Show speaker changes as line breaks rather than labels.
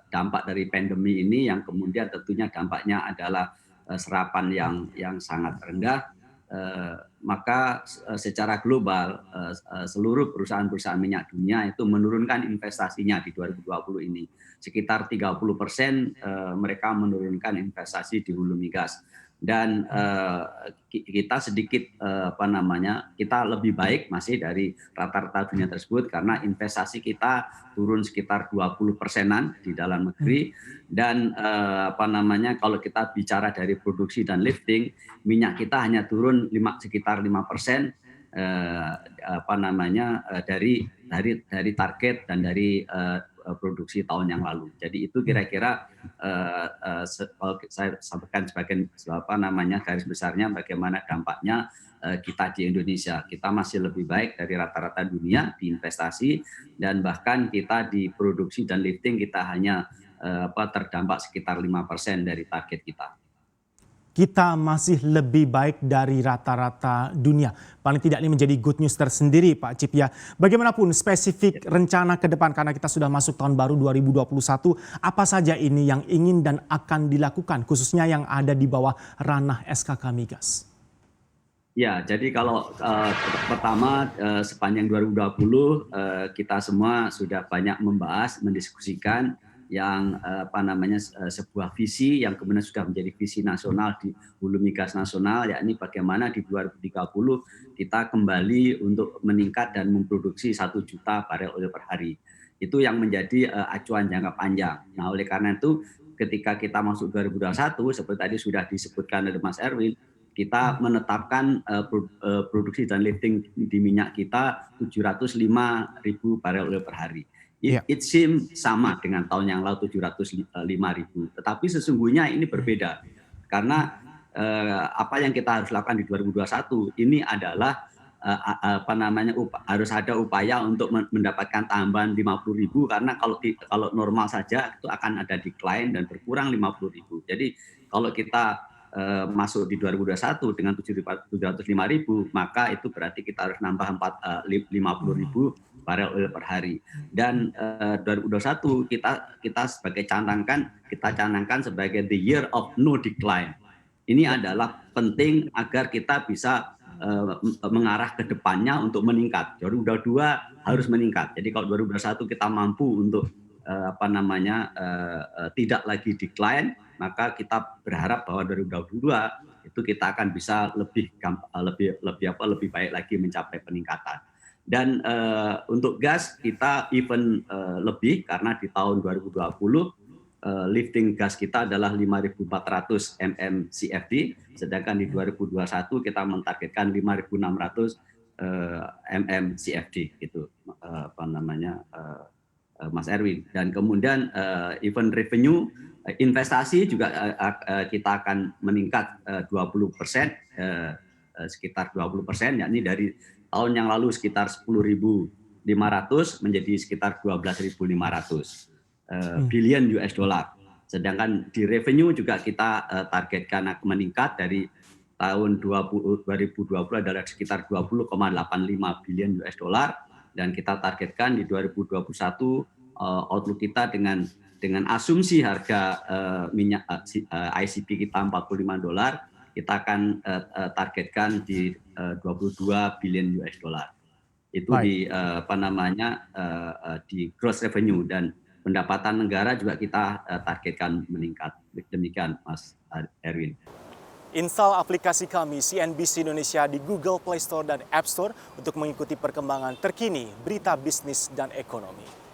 dampak dari pandemi ini yang kemudian tentunya dampaknya adalah serapan yang sangat rendah, maka secara global seluruh perusahaan-perusahaan minyak dunia itu menurunkan investasinya di 2020 ini. Sekitar 30% mereka menurunkan investasi di hulu migas. Dan kita sedikit kita lebih baik masih dari rata-rata dunia tersebut karena investasi kita turun sekitar 20%-an di dalam negeri. Dan kalau kita bicara dari produksi dan lifting, minyak kita hanya turun sekitar 5% dari target dan dari produksi tahun yang lalu. Jadi itu kira-kira kalau saya sampaikan sebagai garis besarnya bagaimana dampaknya kita di Indonesia. Kita masih lebih baik dari rata-rata dunia di investasi, dan bahkan kita di produksi dan lifting kita hanya terdampak sekitar 5% dari target kita.
Kita masih lebih baik dari rata-rata dunia. Paling tidak ini menjadi good news tersendiri Pak Cipya. Bagaimanapun spesifik rencana ke depan karena kita sudah masuk tahun baru 2021, apa saja ini yang ingin dan akan dilakukan khususnya yang ada di bawah ranah SKK Migas?
Ya, jadi kalau pertama sepanjang 2020 kita semua sudah banyak membahas, mendiskusikan yang sebuah visi yang kemudian sudah menjadi visi nasional di hulu migas nasional, yakni bagaimana di 2030 kita kembali untuk meningkat dan memproduksi 1 juta barel oil per hari. Itu yang menjadi acuan jangka panjang. Nah, oleh karena itu ketika kita masuk 2021 seperti tadi sudah disebutkan oleh Mas Erwin, kita menetapkan produksi dan lifting di minyak kita 705.000 barel oil per hari. It seems sama dengan tahun yang lalu 705.000, tetapi sesungguhnya ini berbeda karena apa yang kita harus lakukan di 2021 ini adalah harus ada upaya untuk mendapatkan tambahan 50.000 karena kalau normal saja itu akan ada decline dan berkurang 50.000. Jadi kalau kita masuk di 2021 dengan 705.000, maka itu berarti kita harus nambah 50.000 barel oil per hari. Dan 2021 kita canangkan sebagai the year of no decline. Ini adalah penting agar kita bisa mengarah ke depannya untuk meningkat. 2022 harus meningkat. Jadi kalau 2021 kita mampu untuk tidak lagi decline, maka kita berharap bahwa 2022 itu kita akan bisa lebih baik lagi mencapai peningkatan. Dan untuk gas kita even lebih karena di tahun 2020 lifting gas kita adalah 5.400 mmCFD, sedangkan di 2021 kita mentargetkan 5.600 mmCFD gitu Mas Erwin. Dan kemudian even revenue investasi juga kita akan meningkat 20%, sekitar 20%, yakni dari tahun yang lalu sekitar 10.500 menjadi sekitar 12.500 billion US dollar. Sedangkan di revenue juga kita targetkan meningkat dari tahun 2020 adalah sekitar 20,85 billion US dollar, dan kita targetkan di 2021 outlook kita dengan asumsi harga minyak ICP kita $45, kita akan targetkan di 22 billion US dollar. Itu di gross revenue, dan pendapatan negara juga kita targetkan meningkat. Demikian Mas Erwin.
Install aplikasi kami CNBC Indonesia di Google Play Store dan App Store untuk mengikuti perkembangan terkini berita bisnis dan ekonomi.